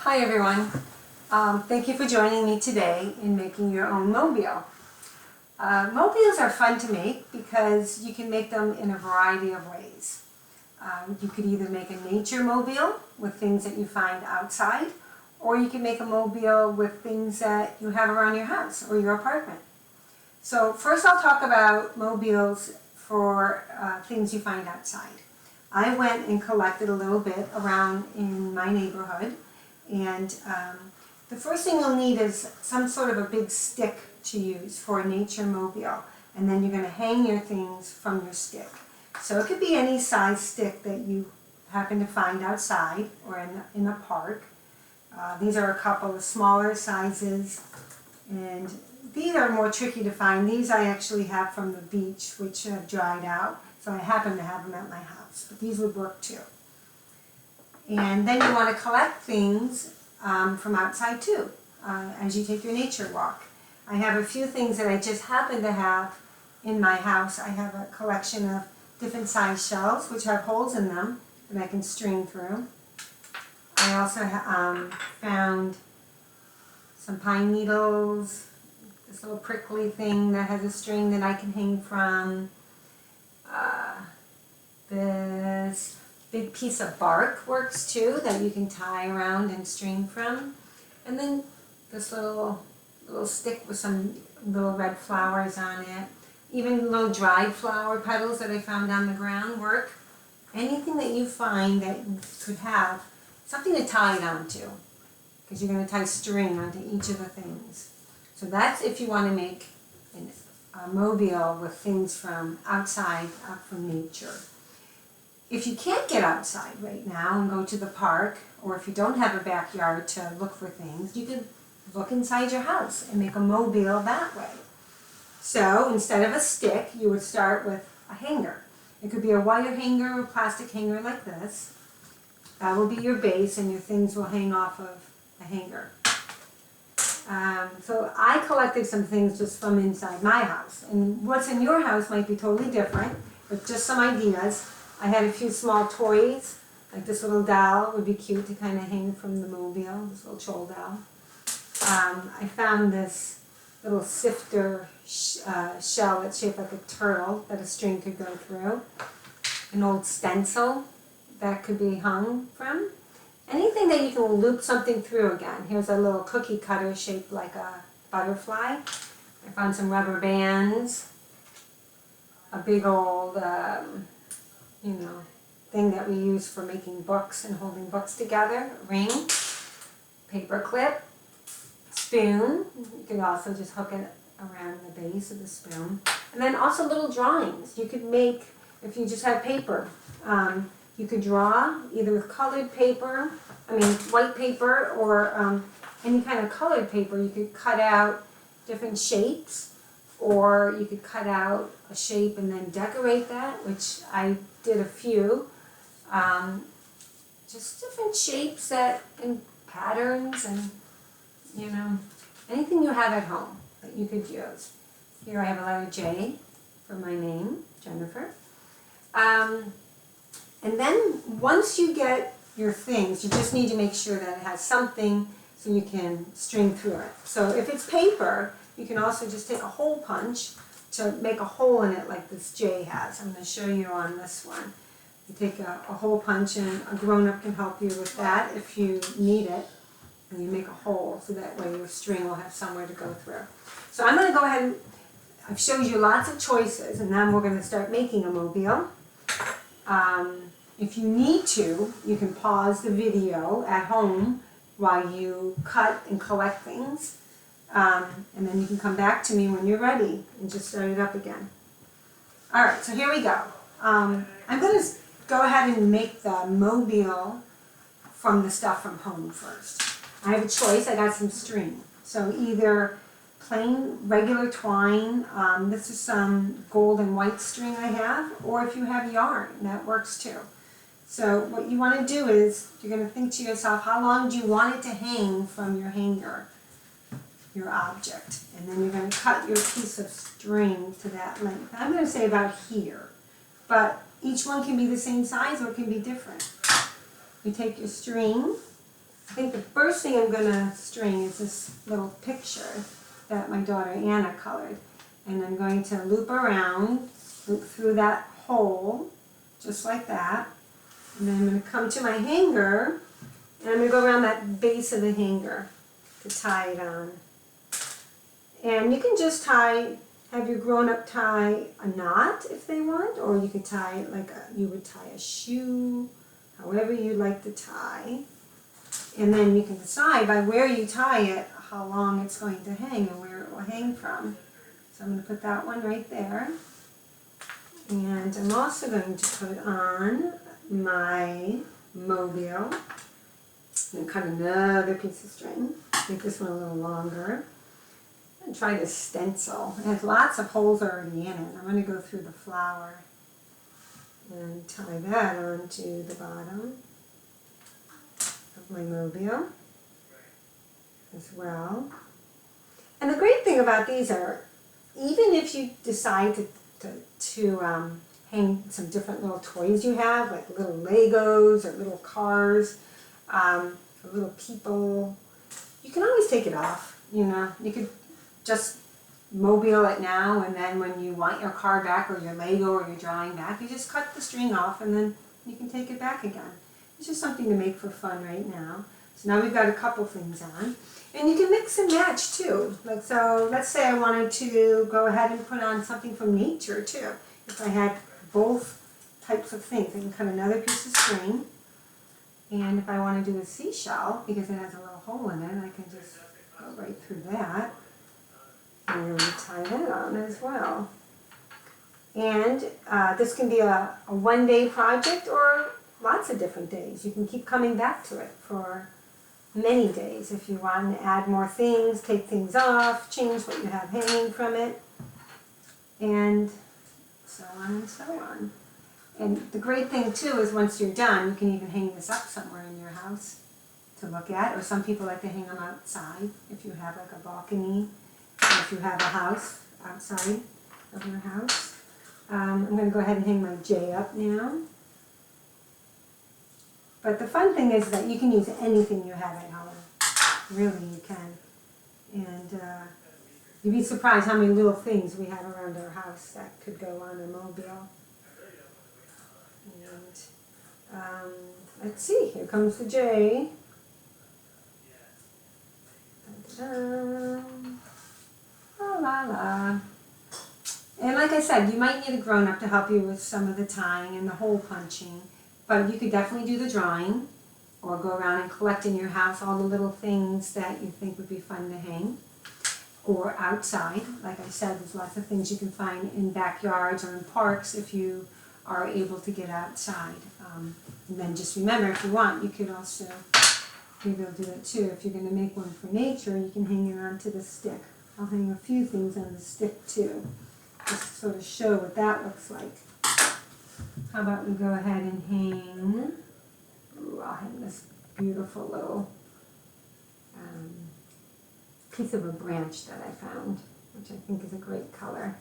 Hi everyone. Thank you for joining me today in making your own mobile. Mobiles are fun to make because you can make them in a variety of ways. You could either make a nature mobile with things that you find outside, or you can make a mobile with things that you have around your house or your apartment. So first I'll talk about mobiles for things you find outside. I went and collected a little bit around in my neighborhood, and the first thing you'll need is some sort of a big stick to use for a nature mobile, and then you're going to hang your things from your stick. So it could be any size stick that you happen to find outside or in a park. These are a couple of smaller sizes, and these are more tricky to find. These I actually have from the beach, which have dried out, so I happen to have them at my house, but these would work too. And then you want to collect things from outside too, as you take your nature walk. I have a few things that I just happen to have in my house. I have a collection of different size shells which have holes in them that I can string through. I also found some pine needles, this little prickly thing that has a string that I can hang from, this big piece of bark works too that you can tie around and string from, and then this little stick with some little red flowers on it. Even little dried flower petals that I found on the ground work. Anything that you find that you could have something to tie it onto, because you're going to tie string onto each of the things. So that's if you want to make a mobile with things from outside, out from nature. If you can't get outside right now and go to the park, or if you don't have a backyard to look for things, you could look inside your house and make a mobile that way. So instead of a stick, you would start with a hanger. It could be a wire hanger or a plastic hanger like this. That will be your base, and your things will hang off of a hanger. So I collected some things just from inside my house, and what's in your house might be totally different, but just some ideas. I had a few small toys, like this little doll would be cute to kind of hang from the mobile, this little troll doll. I found this little sifter shell that's shaped like a turtle that a string could go through. An old stencil that could be hung from. Anything that you can loop something through again. Here's a little cookie cutter shaped like a butterfly. I found some rubber bands. A big old thing that we use for making books and holding books together, a ring, paper clip, spoon. You could also just hook it around the base of the spoon. And then also little drawings. You could make, if you just have paper, you could draw either with colored paper, white paper, or any kind of colored paper. You could cut out different shapes, or you could cut out a shape and then decorate that, which I did a few. Just different shapes and patterns, and anything you have at home that you could use. Here I have a letter J for my name, Jennifer. And then once you get your things, you just need to make sure that it has something so you can string through it. So if it's paper, you can also just take a hole punch to make a hole in it like this J has. I'm going to show you on this one. You take a hole punch, and a grown-up can help you with that if you need it. And you make a hole so that way your string will have somewhere to go through. So I'm going to go ahead and I've showed you lots of choices, and now we're going to start making a mobile. If you need to, you can pause the video at home while you cut and collect things. And then you can come back to me when you're ready and just start it up again. Alright, so here we go. I'm going to go ahead and make the mobile from the stuff from home first. I have a choice. I got some string. So either plain regular twine, this is some gold and white string I have, or if you have yarn, that works too. So what you want to do is, you're going to think to yourself, how long do you want it to hang from your hanger, your object? And then you're going to cut your piece of string to that length. I'm going to say about here, but each one can be the same size or it can be different. You take your string I think the first thing I'm going to string is this little picture that my daughter Anna colored. And I'm going to loop around, loop through that hole, just like that. And then I'm going to come to my hanger, and I'm going to go around that base of the hanger to tie it on. And you can just have your grown-up tie a knot if they want, or you could tie it like you would tie a shoe, however you like to tie. And then you can decide by where you tie it how long it's going to hang and where it will hang from. So I'm going to put that one right there. And I'm also going to put on my mobile. I'm going to cut another piece of string, make this one a little longer. And try this stencil. It has lots of holes already in it. I'm going to go through the flower and tie that onto the bottom of my mobile as well. And the great thing about these are, even if you decide to hang some different little toys you have, like little Legos or little cars, or little people, you can always take it off. You know, you could just mobile it now, and then when you want your car back or your Lego or your drawing back, you just cut the string off and then you can take it back again. It's just something to make for fun right now. So now we've got a couple things on. And you can mix and match too. Like, so let's say I wanted to go ahead and put on something from nature too. If I had both types of things, I can cut another piece of string. And if I want to do a seashell, because it has a little hole in it, I can just go right through that and tie that on as well. And this can be a one-day project or lots of different days. You can keep coming back to it for many days if you want to add more things, take things off, change what you have hanging from it, and so on and so on. And the great thing too is once you're done, you can even hang this up somewhere in your house to look at, or some people like to hang them outside if you have like a balcony, or if you have a house outside of your house. I'm going to go ahead and hang my J up now. But the fun thing is that you can use anything you have at home. Really, you can. And you'd be surprised how many little things we have around our house that could go on a mobile. And let's see, here comes the J. Da-da-da. La la la. And like I said, you might need a grown-up to help you with some of the tying and the hole punching. But you could definitely do the drawing, or go around and collect in your house all the little things that you think would be fun to hang. Or outside, like I said, there's lots of things you can find in backyards or in parks if you are able to get outside. And then just remember, if you want, you could also maybe I'll do that too. If you're going to make one for nature, you can hang it onto the stick. I'll hang a few things on the stick too, just to sort of show what that looks like. How about we go ahead and hang, I'll hang this beautiful little piece of a branch that I found, which I think is a great color.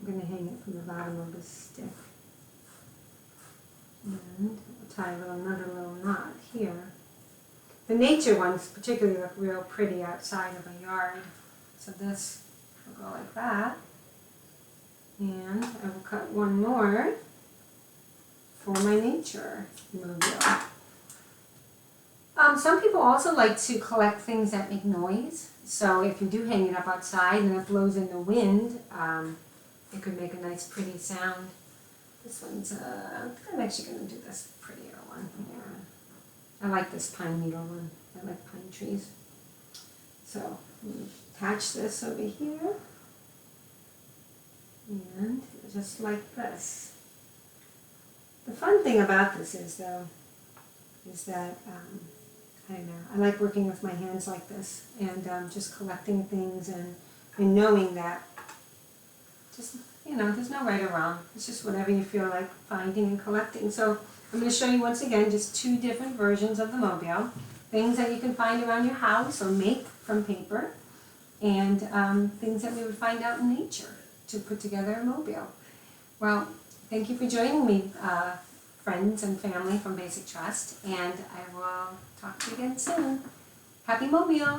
I'm going to hang it from the bottom of this stick. And I'll tie another little knot here. The nature ones particularly look real pretty outside of a yard. So this will go like that. And I will cut one more for my nature mobile. Some people also like to collect things that make noise. So if you do hang it up outside and it blows in the wind, it could make a nice pretty sound. This one's, I'm actually going to do this prettier one here. I like this pine needle one. I like pine trees. So attach this over here. And just like this. The fun thing about this is, though, is that, I don't know, I like working with my hands like this and just collecting things and knowing that just, you know, there's no right or wrong. It's just whatever you feel like finding and collecting. So I'm going to show you once again just two different versions of the mobile. Things that you can find around your house or make from paper, and things that we would find out in nature to put together a mobile. Well, thank you for joining me friends and family from Basic Trust, and I will talk to you again soon. Happy Mobile!